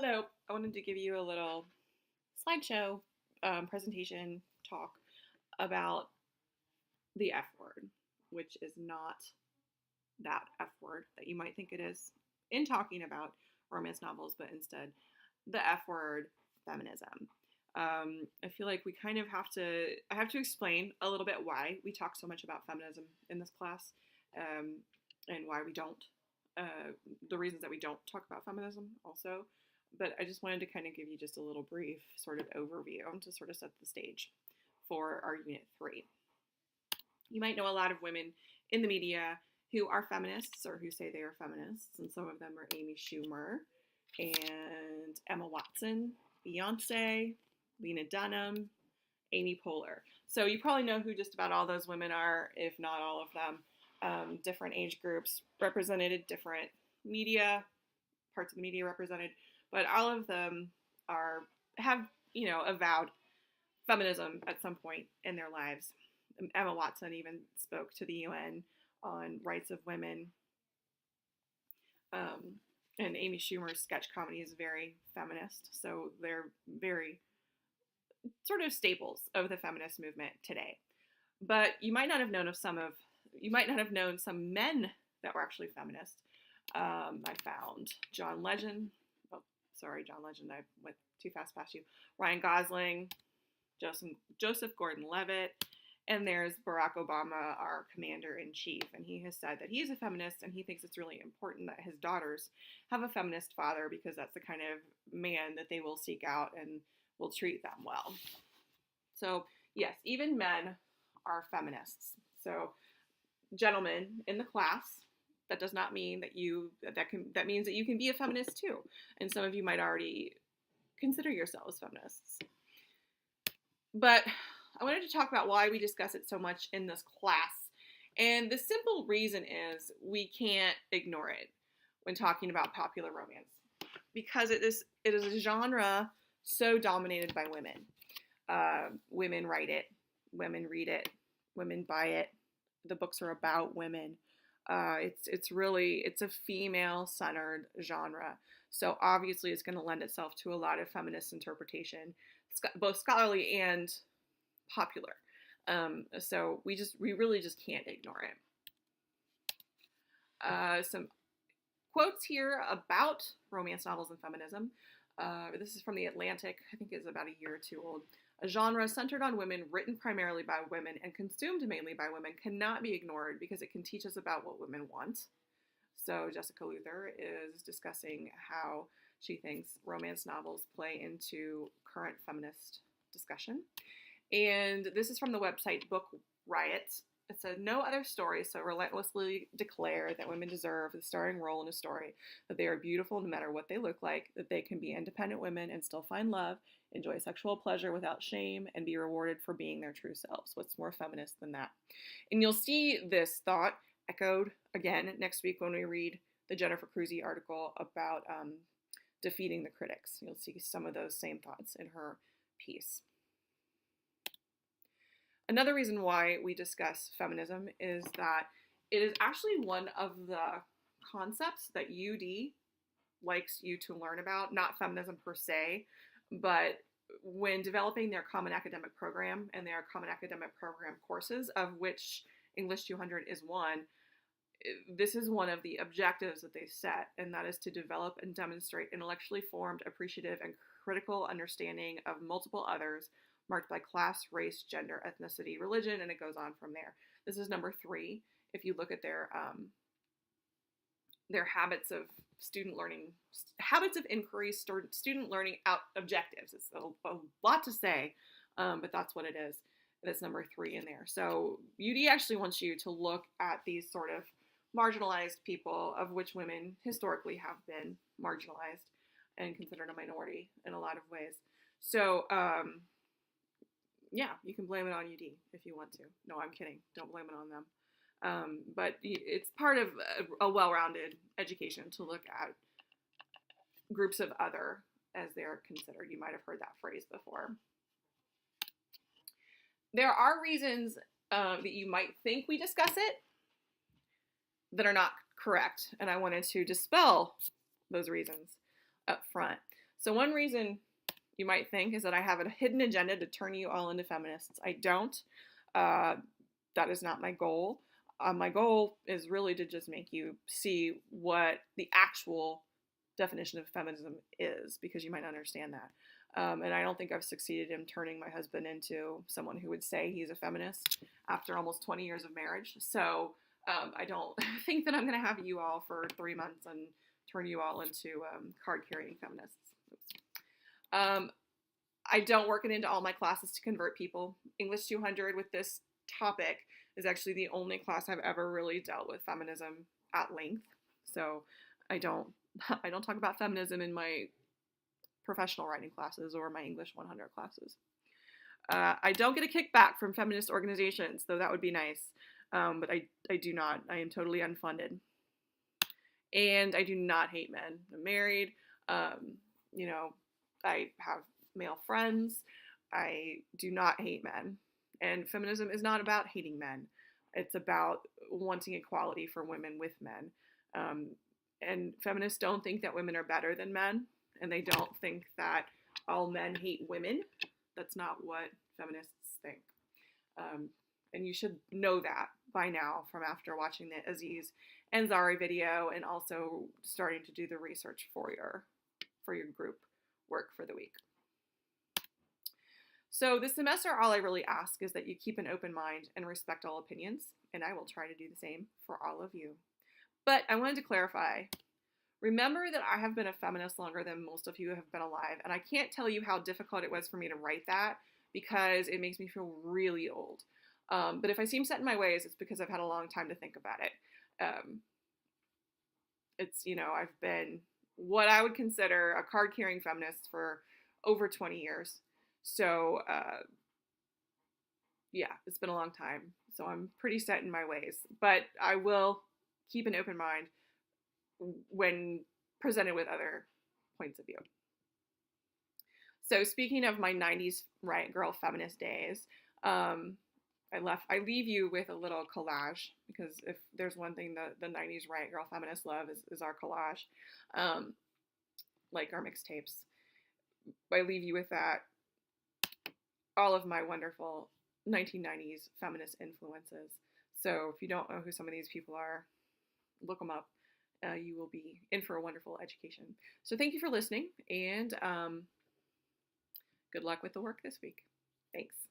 Hello, I wanted to give you a little slideshow presentation talk about the F word, which is not that F word that you might think it is in talking about romance novels, but instead the F word, feminism. I feel like we kind of I have to explain a little bit why we talk so much about feminism in this class, and why we don't, the reasons that we don't talk about feminism also. But I just wanted to kind of give you just a little brief sort of overview to sort of set the stage for our Unit 3. You might know a lot of women in the media who are feminists or who say they are feminists, and some of them are Amy Schumer and Emma Watson, Beyonce, Lena Dunham, Amy Poehler. So you probably know who just about all those women are, if not all of them. Different age groups represented, different media, parts of the media represented, but all of them have avowed feminism at some point in their lives. Emma Watson even spoke to the UN on rights of women. And Amy Schumer's sketch comedy is very feminist, so they're very sort of staples of the feminist movement today. But you might not have known some men that were actually feminists. I found John Legend. Oh, sorry, John Legend. I went too fast past you. Ryan Gosling, Joseph Gordon-Levitt, and there's Barack Obama, our commander-in-chief, and he has said that he's a feminist and he thinks it's really important that his daughters have a feminist father because that's the kind of man that they will seek out and will treat them well. So yes, even men are feminists. So gentlemen in the class, that does not mean that means that you can be a feminist too. And some of you might already consider yourselves feminists. But I wanted to talk about why we discuss it so much in this class. And the simple reason is we can't ignore it when talking about popular romance. Because it is a genre so dominated by women. Women write it, women read it, women buy it. The books are about women. It's a female-centered genre. So obviously it's going to lend itself to a lot of feminist interpretation, both scholarly and popular. So we really just can't ignore it. Some quotes here about romance novels and feminism. This is from The Atlantic. I think it's about a year or two old. A genre centered on women, written primarily by women, and consumed mainly by women cannot be ignored because it can teach us about what women want. So Jessica Luther is discussing how she thinks romance novels play into current feminist discussion. And this is from the website Book Riot. It said, no other stories so relentlessly declare that women deserve the starring role in a story, that they are beautiful no matter what they look like, that they can be independent women and still find love, enjoy sexual pleasure without shame, and be rewarded for being their true selves. What's more feminist than that? And you'll see this thought echoed again next week when we read the Jennifer Cruzy article about defeating the critics. You'll see some of those same thoughts in her piece. Another reason why we discuss feminism is that it is actually one of the concepts that UD likes you to learn about, not feminism per se, but when developing their Common Academic Program and their Common Academic Program courses, of which English 200 is one, this is one of the objectives that they set, and that is to develop and demonstrate intellectually formed, appreciative, and critical understanding of multiple others marked by class, race, gender, ethnicity, religion, and it goes on from there. This is number 3. If you look at their habits of student learning, habits of inquiry, student learning out objectives. It's a lot to say, but that's what it is. That's number 3 in there. So UD actually wants you to look at these sort of marginalized people, of which women historically have been marginalized and considered a minority in a lot of ways. So, yeah, you can blame it on UD if you want to. No, I'm kidding. Don't blame it on them. But it's part of a well-rounded education to look at groups of other as they're considered. You might have heard that phrase before. There are reasons that you might think we discuss it that are not correct, and I wanted to dispel those reasons up front. So one reason you might think is that I have a hidden agenda to turn you all into feminists. I don't. Uh, that is not my goal. My goal is really to just make you see what the actual definition of feminism is, because you might not understand that. And I don't think I've succeeded in turning my husband into someone who would say he's a feminist after almost 20 years of marriage. So I don't think that I'm going to have you all for 3 months and turn you all into card-carrying feminists. I don't work it into all my classes to convert people. English 200 with this topic is actually the only class I've ever really dealt with feminism at length. So I don't talk about feminism in my professional writing classes or my English 100 classes. I don't get a kickback from feminist organizations, though that would be nice. But I do not. I am totally unfunded. And I do not hate men. I'm married. You know, I have male friends. I do not hate men. And feminism is not about hating men. It's about wanting equality for women with men. And feminists don't think that women are better than men. And they don't think that all men hate women. That's not what feminists think. And you should know that by now from after watching the Aziz Ansari video and also starting to do the research for your group work for the week. So this semester, all I really ask is that you keep an open mind and respect all opinions, and I will try to do the same for all of you. But I wanted to clarify. Remember that I have been a feminist longer than most of you have been alive, and I can't tell you how difficult it was for me to write that because it makes me feel really old. But if I seem set in my ways, it's because I've had a long time to think about it. I've been what I would consider a card-carrying feminist for over 20 years. So, it's been a long time. So I'm pretty set in my ways. But I will keep an open mind when presented with other points of view. So speaking of my 90s riot girl feminist days, I leave you with a little collage, because if there's one thing that the 90s riot girl feminists love is our collage, like our mixtapes. I leave you with that. All of my wonderful 1990s feminist influences. So if you don't know who some of these people are, look them up. You will be in for a wonderful education. So thank you for listening, and good luck with the work this week. Thanks.